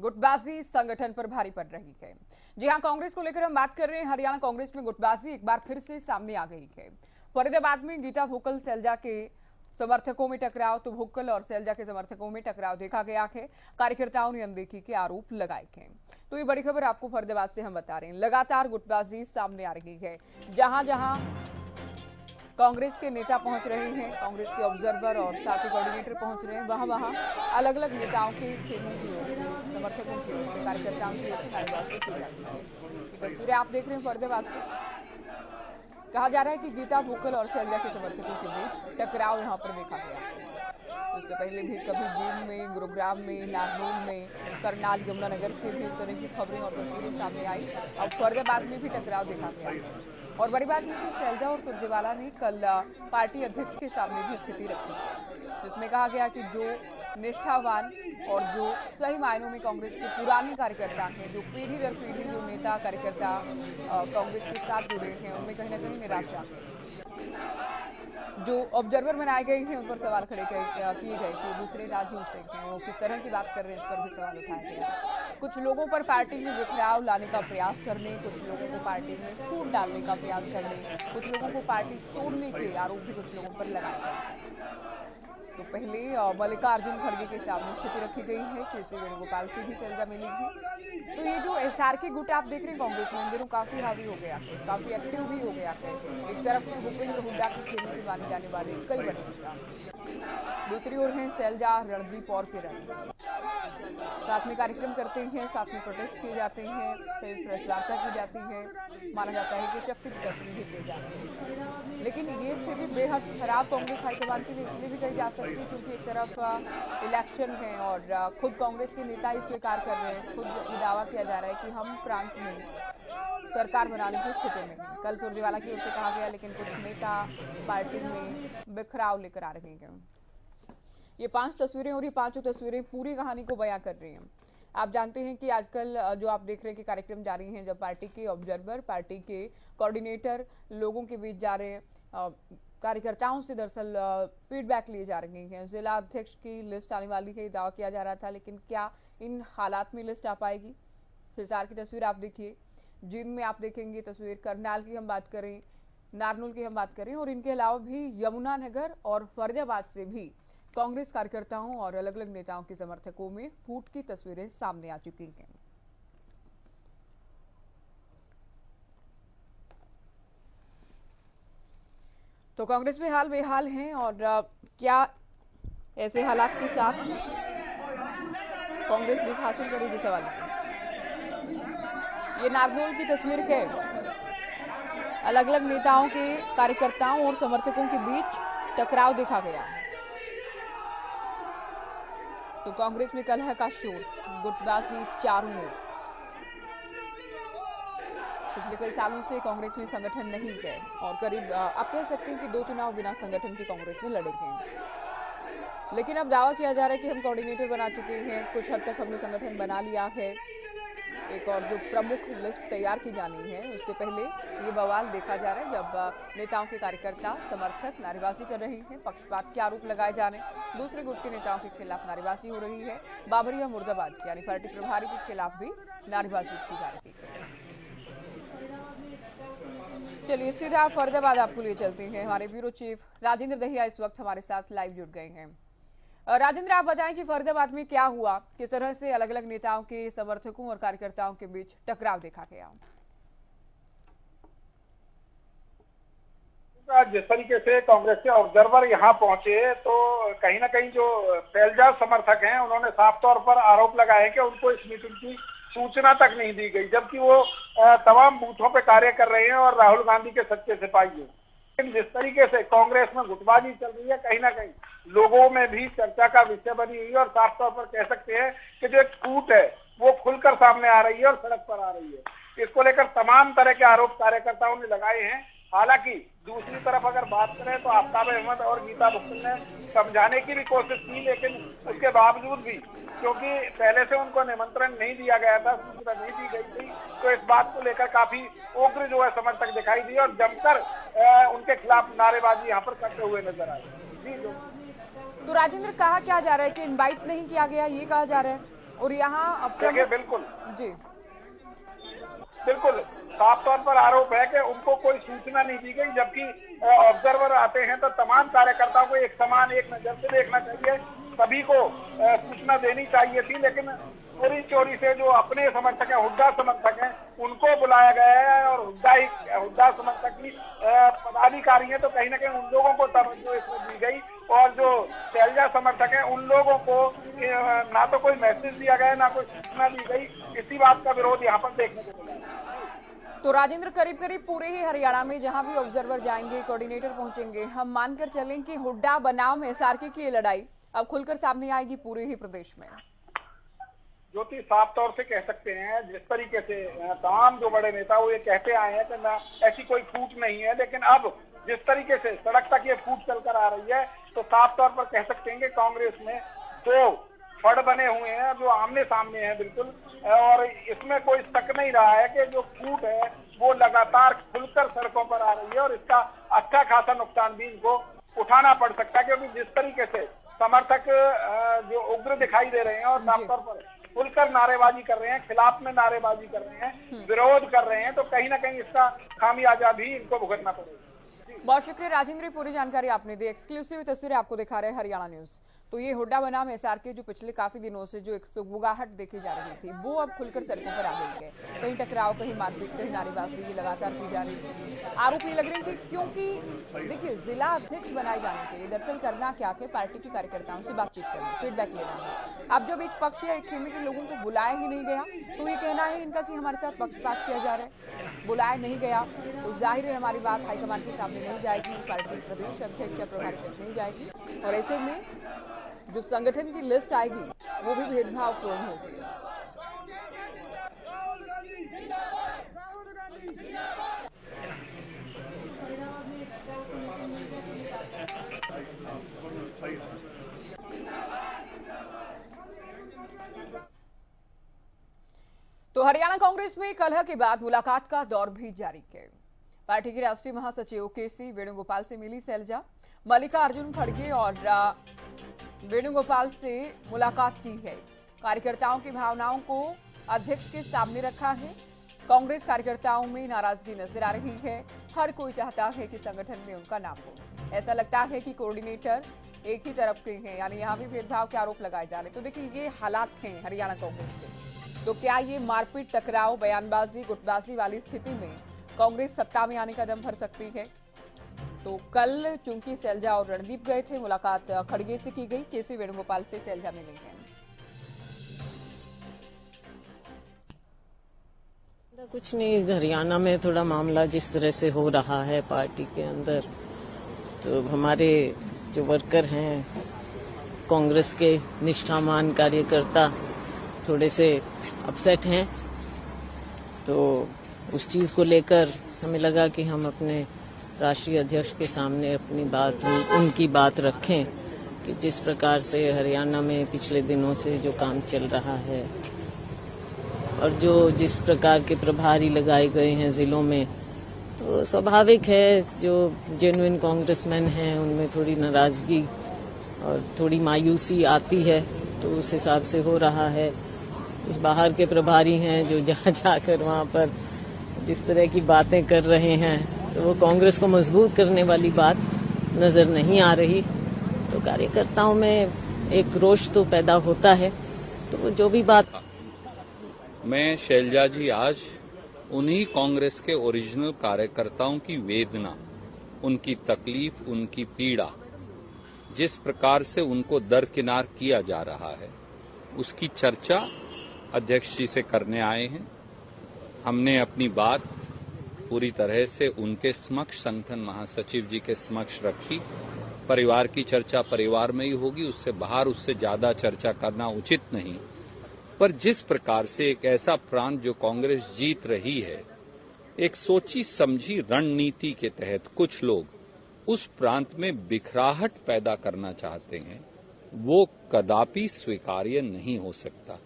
गुटबाजी संगठन पर भारी पड़ रही है। जी हां, कांग्रेस को लेकर हम बात कर रहे हैं। हरियाणा कांग्रेस में गुटबाजी एक बार फिर से सामने आ गई है। फरीदाबाद में गीता भुक्कल सैलजा के समर्थकों में टकराव, तो भुक्कल और सैलजा के समर्थकों में टकराव देखा गया है। कार्यकर्ताओं ने अनदेखी के आरोप लगाए हैं। तो ये बड़ी खबर आपको फरीदाबाद से हम बता रहे हैं। लगातार गुटबाजी सामने आ रही है। जहां जहां कांग्रेस के नेता पहुंच रहे हैं, कांग्रेस के ऑब्जर्वर और साथी कोऑर्डिनेटर पहुंच रहे हैं, वहां अलग अलग नेताओं के खेमों की ओर से, समर्थकों की ओर से, कार्यकर्ताओं की ओर से नारेबाजी की जाती है। ये तस्वीरें आप देख रहे हैं फरीदाबाद से। कहा जा रहा है कि गीता भुक्कल और सैलजा के समर्थकों के बीच टकराव यहां पर देखा गया है। इससे पहले भी कभी जींद में, गुरुग्राम में, नारनौल में, करनाल, यमुनानगर से भी इस तरह की खबरें और तस्वीरें सामने आई। अब फरीदाबाद में भी टकराव देखा गया है। और बड़ी बात यह कि सैलजा और सुरजेवाला ने कल पार्टी अध्यक्ष के सामने भी स्थिति रखी, जिसमें कहा गया कि जो निष्ठावान और जो सही मायनों में कांग्रेस के पुराने कार्यकर्ता हैं, जो पीढ़ी दर पीढ़ी जो नेता कार्यकर्ता कांग्रेस के साथ जुड़े हैं, उनमें कहीं ना कहीं निराशा है। जो ऑब्जर्वर बनाए गए हैं उन पर सवाल खड़े किए गए कि दूसरे राज्यों से हैं, वो किस तरह की बात कर रहे हैं, इस पर भी सवाल उठाया गया। कुछ लोगों पर पार्टी में बिखराव लाने का प्रयास करने, कुछ लोगों को पार्टी में फूट डालने का प्रयास करने, कुछ लोगों को पार्टी तोड़ने के आरोप भी कुछ लोगों पर लगाए गए। तो पहले मल्लिकार्जुन खड़गे के सामने स्थिति रखी गई है। केसी वेणुगोपाल से भी सैलजा मिली है। तो ये जो एसआरके गुट आप देख रहे हैं कांग्रेस में, इन दिनों काफी हावी हो गया है, काफी एक्टिव भी हो गया है। एक तरफ में भूपेंद्र हुड्डा के खेमे के माने जाने वाले कई बड़े नेता, दूसरी ओर है सैलजा, रणदीप और किरण। साथ में कार्यक्रम करते हैं, साथ में प्रोटेस्ट किए जाते हैं, संयुक्त प्रेस वार्ता की जाती है। माना जाता है कि शक्ति प्रदर्शन भी किए जाते हैं। लेकिन ये स्थिति बेहद खराब कांग्रेस हाईकमान के लिए इसलिए भी कही जा सकती है क्योंकि एक तरफ इलेक्शन है और खुद कांग्रेस के नेता ही स्वीकार कर रहे हैं, खुद ये दावा किया जा रहा है कि हम प्रांत में सरकार बनाने की स्थिति में हैं। कल सुरजेवाला की ओर से कहा गया, लेकिन कुछ नेता पार्टी में बिखराव लेकर आ रहे हैं। ये 5 तस्वीरें और ये पांचों तस्वीरें पूरी कहानी को बयां कर रही हैं। आप जानते हैं कि आजकल जो आप देख रहे हैं कि कार्यक्रम जारी हैं, जब पार्टी के ऑब्जर्वर, पार्टी के कोऑर्डिनेटर लोगों के बीच जा रहे हैं, कार्यकर्ताओं से दरअसल फीडबैक लिए जा रहे हैं। जिला अध्यक्ष की लिस्ट आने वाली है, दावा किया जा रहा था, लेकिन क्या इन हालात में लिस्ट आ पाएगी? हिसार की तस्वीर आप देखिए, जींद में आप देखेंगे तस्वीर, करनाल की हम बात करें, नारनौल की हम बात करें, और इनके अलावा भी यमुनानगर और फरीदाबाद से भी कांग्रेस कार्यकर्ताओं और अलग अलग नेताओं के समर्थकों में फूट की तस्वीरें सामने आ चुकी हैं। तो कांग्रेस में हाल बेहाल हैं और क्या ऐसे हालात के साथ कांग्रेस जीत हासिल करेगी, सवाल। ये नारनौल की तस्वीर है। अलग अलग नेताओं के, कार्यकर्ताओं और समर्थकों के बीच टकराव देखा गया। तो कांग्रेस में कलह का शोर, गुटबाजी चारों ओर। पिछले कई सालों से कांग्रेस में संगठन नहीं है और करीब आप कह सकते हैं कि 2 चुनाव बिना संगठन के कांग्रेस ने लड़े हैं। लेकिन अब दावा किया जा रहा है कि हम कोऑर्डिनेटर बना चुके हैं, कुछ हद तक हमने संगठन बना लिया है। एक और जो प्रमुख लिस्ट तैयार की जानी है, उससे पहले ये बवाल देखा जा रहा है जब नेताओं के कार्यकर्ता, समर्थक नारेबाजी कर रहे हैं, पक्षपात के आरोप लगाए जा रहे हैं, दूसरे गुट के नेताओं के खिलाफ नारेबाजी हो रही है। बाबरिया मुर्दाबाद यानी पार्टी प्रभारी के खिलाफ भी नारेबाजी की जा रही है। चलिए सीधा फरीदाबाद आपको लिए चलते हैं। हमारे ब्यूरो चीफ राजेंद्र दहिया इस वक्त हमारे साथ लाइव जुड़ गए हैं। राजेंद्र, आप बताएं कि फरीदाबाद में क्या हुआ, किस तरह से अलग अलग नेताओं के समर्थकों और कार्यकर्ताओं के बीच टकराव देखा गया? जिस तरीके से कांग्रेस के ऑब्जर्वर यहाँ पहुंचे, तो कहीं ना कहीं जो सैलजा समर्थक हैं, उन्होंने साफ तौर पर आरोप लगाए कि उनको इस मीटिंग की सूचना तक नहीं दी गई, जबकि वो तमाम बूथों पे कार्य कर रहे हैं और राहुल गांधी के सच्चे सिपाही हैं। लेकिन जिस तरीके से कांग्रेस में गुटबाजी चल रही है, कहीं ना कहीं लोगों में भी चर्चा का विषय बनी हुई है और साफ तौर पर कह सकते हैं कि जो एक फूट है वो खुलकर सामने आ रही है और सड़क पर आ रही है। इसको लेकर तमाम तरह के आरोप कार्यकर्ताओं ने लगाए हैं। हालांकि दूसरी तरफ अगर बात करें तो आफ्ताब अहमद और गीता भुक्कल ने समझाने की भी कोशिश की, लेकिन उसके बावजूद भी, क्योंकि पहले से उनको निमंत्रण नहीं दिया गया था, सूचना नहीं दी गई थी, तो इस बात को लेकर काफी उग्र जो है समर्थक दिखाई दिए और जमकर उनके खिलाफ नारेबाजी यहाँ पर करते हुए नजर आए। जी, तो राजेंद्र, कहा क्या जा रहा है कि इनवाइट नहीं किया गया, ये कहा जा रहा है, और यहाँ देखिए बिल्कुल जी बिल्कुल साफ तौर पर आरोप है कि उनको कोई सूचना नहीं दी गई, जबकि ऑब्जर्वर आते हैं तो तमाम कार्यकर्ताओं को एक समान एक नजर से देखना चाहिए, सभी को सूचना देनी चाहिए थी, लेकिन चोरी चोरी से जो अपने समर्थक हैं, हुड्डा समर्थक हैं, उनको बुलाया गया है और हुड्डा समर्थक की पदाधिकारी हैं, तो कहीं ना कहीं उन लोगों को तवज्जो इसमें दी गई और जो शैलजा समर्थक हैं उन लोगों को ना तो कोई मैसेज दिया गया ना कोई सूचना दी गई। इसी बात का विरोध यहाँ पर देखने को मिला। तो राजेंद्र, करीब करीब पूरे ही हरियाणा में जहां भी ऑब्जर्वर जाएंगे, कोऑर्डिनेटर पहुंचेंगे, हम मानकर चलें कि हुड्डा बनाम एसआरके की ये लड़ाई अब खुलकर सामने आएगी पूरे ही प्रदेश में। ज्योति, साफ तौर से कह सकते हैं, जिस तरीके से तमाम जो बड़े नेता वो ये कहते आए हैं कि ना ऐसी कोई फूट नहीं है, लेकिन अब जिस तरीके से सड़क तक ये फूट चलकर आ रही है तो साफ तौर पर कह सकते हैं कि कांग्रेस में दो फड़ बने हुए हैं जो आमने सामने हैं बिल्कुल, और इसमें कोई शक नहीं रहा है कि जो फूट है वो लगातार खुलकर सड़कों पर आ रही है और इसका अच्छा खासा नुकसान भी इनको उठाना पड़ सकता है, क्योंकि जिस तरीके से समर्थक जो उग्र दिखाई दे रहे हैं और साफ तौर पर खुलकर नारेबाजी कर रहे हैं, खिलाफ में नारेबाजी कर रहे हैं, विरोध कर रहे हैं, तो कहीं ना कहीं इसका खामियाजा भी इनको भुगतना पड़ेगा। बहुत शुक्रिया राजेंद्र, पूरी जानकारी आपने दी। एक्सक्लूसिव तस्वीरें आपको दिखा रहे हैं हरियाणा न्यूज। तो ये हुड्डा बनाम एसआरके जो पिछले काफी दिनों से जो एक सुगबुगाहट देखी जा रही थी, वो अब खुलकर सड़कों पर आ गई है। कहीं टकराव, कहीं मारपीट, कहीं नारेबाजी ये लगातार की जा रही है। आरोप ये लग रहे हैं कि क्योंकि देखिए जिला अध्यक्ष बनाए जाने के लिए दरअसल करना क्या कि पार्टी के कार्यकर्ताओं से बातचीत करना, फीडबैक लेना है। अब जब एक पक्ष या एक खेमे के लोगों को बुलाया ही नहीं गया तो ये कहना है इनका कि हमारे साथ पक्षपात किया जा रहा है। बुलाया नहीं गया तो जाहिर है हमारी बात हाईकमान के सामने नहीं जाएगी, पार्टी प्रदेश अध्यक्ष या प्रभारी तक नहीं जाएगी, और ऐसे में जो संगठन की लिस्ट आएगी वो भी भेदभावपूर्ण होगी। तो हरियाणा कांग्रेस में कलह के बाद मुलाकात का दौर भी जारी है। पार्टी के राष्ट्रीय महासचिव केसी वेणुगोपाल से मिली शैलजा, मल्लिकार्जुन खड़गे और वेणुगोपाल से मुलाकात की है। कार्यकर्ताओं की भावनाओं को अध्यक्ष के सामने रखा है। कांग्रेस कार्यकर्ताओं में नाराजगी नजर आ रही है। हर कोई चाहता है कि संगठन में उनका नाम हो। ऐसा लगता है कि कोऑर्डिनेटर एक ही तरफ के हैं, यानी यहाँ भी भेदभाव के आरोप लगाए जा रहे हैं। तो देखिए ये हालात हैं हरियाणा कांग्रेस के। तो क्या ये मारपीट, टकराव, बयानबाजी, गुटबाजी वाली स्थिति में कांग्रेस सत्ता में आने का दम भर सकती है? तो कल चूंकि शैलजा और रणदीप गए थे, मुलाकात खड़गे से की गई, केसी वेणुगोपाल से शैलजा मिली है। कुछ नहीं, हरियाणा में थोड़ा मामला जिस तरह से हो रहा है पार्टी के अंदर, तो हमारे जो वर्कर हैं, कांग्रेस के निष्ठावान कार्यकर्ता थोड़े से अपसेट हैं। तो उस चीज को लेकर हमें लगा कि हम अपने राष्ट्रीय अध्यक्ष के सामने अपनी बात, उनकी बात रखें कि जिस प्रकार से हरियाणा में पिछले दिनों से जो काम चल रहा है और जो जिस प्रकार के प्रभारी लगाए गए हैं जिलों में, तो स्वाभाविक है जो जेन्युइन कांग्रेसमैन हैं उनमें थोड़ी नाराजगी और थोड़ी मायूसी आती है। तो उस हिसाब से हो रहा है। कुछ बाहर के प्रभारी हैं जो जाकर वहाँ पर जिस तरह की बातें कर रहे हैं, तो वो कांग्रेस को मजबूत करने वाली बात नजर नहीं आ रही। तो कार्यकर्ताओं में एक रोष तो पैदा होता है। तो जो भी बात, मैं शैलजा जी आज उन्हीं कांग्रेस के ओरिजिनल कार्यकर्ताओं की वेदना, उनकी तकलीफ, उनकी पीड़ा, जिस प्रकार से उनको दरकिनार किया जा रहा है, उसकी चर्चा अध्यक्ष जी से करने आए हैं। हमने अपनी बात पूरी तरह से उनके समक्ष, संगठन महासचिव जी के समक्ष रखी। परिवार की चर्चा परिवार में ही होगी, उससे बाहर उससे ज्यादा चर्चा करना उचित नहीं। पर जिस प्रकार से एक ऐसा प्रांत जो कांग्रेस जीत रही है, एक सोची समझी रणनीति के तहत कुछ लोग उस प्रांत में बिखराहट पैदा करना चाहते हैं, वो कदापि स्वीकार्य नहीं हो सकता।